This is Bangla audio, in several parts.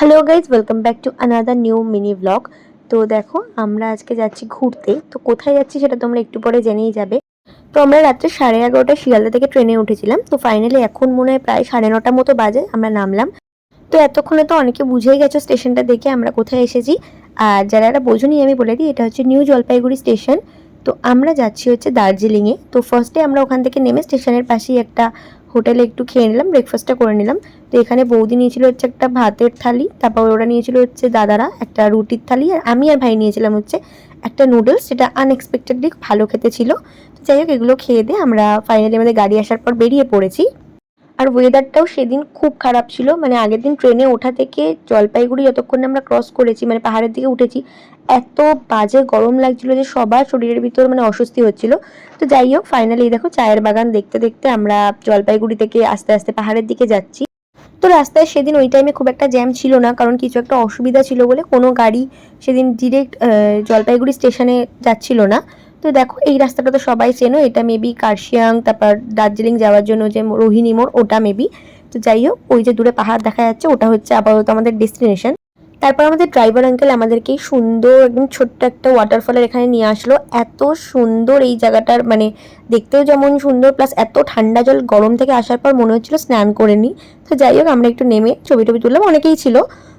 Hello guys, welcome back to another new mini blog. তো দেখো, আমরা আজকে যাচ্ছি ঘুরতে। তো কোথায় যাচ্ছি সেটা তোমরা একটু পরে জেনেই যাবে। তো আমরা রাত্রে 11:30 শিয়ালদা থেকে ট্রেনে উঠেছিলাম। তো ফাইনালি এখন মনে হয় প্রায় 9:30 মতো বাজে আমরা নামলাম। তো এতক্ষণে তো অনেকে বুঝেই গেছো স্টেশনটা দেখে আমরা কোথায় এসেছি। আর যারা বোঝোনি আমি বলে দিই, এটা হচ্ছে নিউ জলপাইগুড়ি স্টেশন। তো আমরা যাচ্ছি হচ্ছে দার্জিলিংয়ে। তো ফার্স্টে আমরা ওখান থেকে নেমে স্টেশনের পাশেই একটা হোটেলে একটু খেয়ে নিলাম, ব্রেকফাস্টটা করে নিলাম। তো এখানে বৌদি নিয়েছিল হচ্ছে একটা ভাতের থালি, তারপর ওরা নিয়েছিল হচ্ছে দাদারা একটা রুটির থালি, আর আমি আর ভাই নিয়েছিলাম হচ্ছে একটা নুডলস, যেটা আনএক্সপেক্টেডলি ভালো খেতে ছিল। তো যাই হোক, এগুলো খেয়ে দিয়ে আমরা ফাইনালি আমাদের গাড়ি আসার পর বেরিয়ে পড়েছি। আর ওয়েদারটাও সেদিন খুব খারাপ ছিল, মানে আগের দিন ট্রেনে ওঠা থেকে জলপাইগুড়ি যতক্ষণ আমরা ক্রস করেছি, মানে পাহাড়ের দিকে উঠেছি, এত বাজে গরম লাগছিল যে সবার শরীরের ভিতর মানে অস্বস্তি হচ্ছিল। তো যাই হোক, ফাইনালি দেখো চায়ের বাগান দেখতে দেখতে আমরা জলপাইগুড়ি থেকে আস্তে আস্তে পাহাড়ের দিকে যাচ্ছি। তো রাস্তায় সেদিন ওই টাইমে খুব একটা জ্যাম ছিল না, কারণ কিছু একটা অসুবিধা ছিল বলে কোনো গাড়ি সেদিন ডিরেক্ট জলপাইগুড়ি স্টেশনে যাচ্ছিল না। তো দেখো, এই রাস্তাটা তো সবাই চেনো, এটা মেবি কার্শিয়াং, তারপর দার্জিলিং যাওয়ার জন্য যে রোহিণী মোড়, ওটা মেবি। তো যাই হোক, ওই যে দূরে পাহাড় দেখা যাচ্ছে, ওটা হচ্ছে আপাতত আমাদের ডেস্টিনেশন। তারপর আমাদের ড্রাইভার আঙ্কেল আমাদেরকে সুন্দর একদম ছোট্ট একটা ওয়াটারফলের এখানে নিয়ে আসলো। এত সুন্দর এই জায়গাটার, মানে দেখতেও যেমন সুন্দর, প্লাস এত ঠান্ডা জল, গরম থেকে আসার পর মনে হচ্ছিল স্নান করে নিই। তো যাই হোক, আমরা একটু নেমে ছবি টবি তুললাম, অনেকেই ছিল।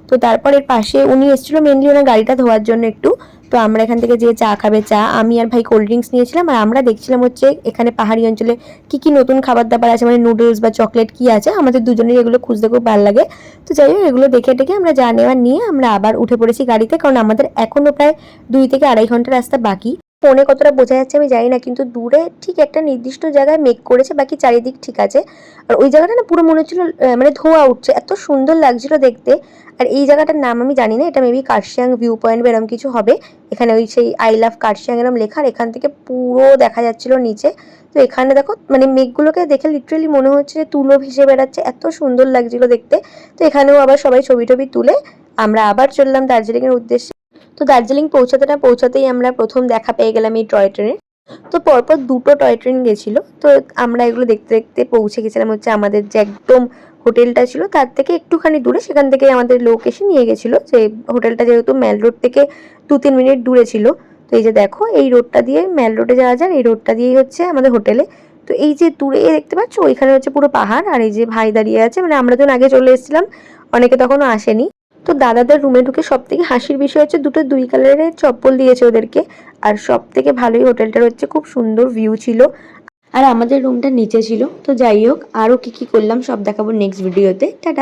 তো তারপর এর পাশে উনি এসেছিলো মেনলি ওনার গাড়িটা ধোয়ার জন্য একটু। তো আমরা এখান থেকে যে চা খাবে চা, আমি আর ভাই কোল্ড ড্রিঙ্কস নিয়েছিলাম। আর আমরা দেখছিলাম হচ্ছে এখানে পাহাড়ি অঞ্চলে কি কি নতুন খাবার দাবার আছে, মানে নুডলস বা চকলেট কি আছে, আমাদের দুজনের এগুলো খুঁজতে খুব ভালো লাগে। তো যাই হোক, এগুলো দেখে টেকে আমরা যা নেওয়ার নিয়ে আমরা আবার উঠে পড়েছি গাড়িতে, কারণ আমাদের এখনো প্রায় 2 থেকে 2.5 ঘন্টা রাস্তা বাকি। ফোনে কতটা বোঝা যাচ্ছে আমি জানি না, কিন্তু দূরে ঠিক একটা নির্দিষ্ট জায়গায় মেঘ করেছে, বাকি চারিদিক ঠিক আছে। আর ওই জায়গাটা না পুরো মনে হচ্ছিল মানে ধোঁয়া উঠছে, এত সুন্দর লাগছিল দেখতে। আর এই জায়গাটার নাম আমি জানি না, এটা মেবি কার্শিয়াং ভিউ পয়েন্ট বা এরকম কিছু হবে। এখানে ওই সেই আই লাভ কার্শিয়াং এরকম লেখা, আর এখান থেকে পুরো দেখা যাচ্ছিল নিচে। তো এখানে দেখো, মানে মেঘগুলোকে দেখে লিটারেলি মনে হচ্ছে যে তুলো ভেসে বেড়াচ্ছে, এত সুন্দর লাগছিল দেখতে। তো এখানেও আবার সবাই ছবি টবি তুলে আমরা আবার চললাম দার্জিলিংয়ের উদ্দেশ্যে। তো দার্জিলিং পৌঁছাতে না পৌঁছাতেই আমরা প্রথম দেখা পেয়ে গেলাম এই টয় ট্রেনের। তো পরপর 2টো টয় ট্রেন গেছিলো। তো আমরা এগুলো দেখতে দেখতে পৌঁছে গেছিলাম হচ্ছে আমাদের যে একদম হোটেলটা ছিল তার থেকে একটুখানি দূরে। সেখান থেকে আমাদের লোক এসে নিয়ে গেছিলো, যে হোটেলটা যেহেতু মেল রোড থেকে 2-3 মিনিট দূরে ছিল। তো এই যে দেখো, এই রোডটা দিয়ে মেল রোডে যাওয়া যায়, এই রোডটা দিয়েই হচ্ছে আমাদের হোটেলে। তো এই যে দূরে দেখতে পাচ্ছ, ওইখানে হচ্ছে পুরো পাহাড়, আর এই যে ভাই দাঁড়িয়ে আছে, মানে আমরা যখন আগে চলে এসেছিলাম, অনেকে তখনও আসেনি। তো দাদাদের রুমে ঢুকে সব থেকে হাসির বিষয় হচ্ছে, দুটো 2 কালারের চপ্পল দিয়েছে ওদেরকে। আর সব থেকে ভালোই হোটেলটার হচ্ছে খুব সুন্দর ভিউ ছিল, আর আমাদের রুমটা নিচে ছিল। তো যাই হোক, আরও কি কি করলাম সব দেখাবো নেক্সট ভিডিওতে। টাটা।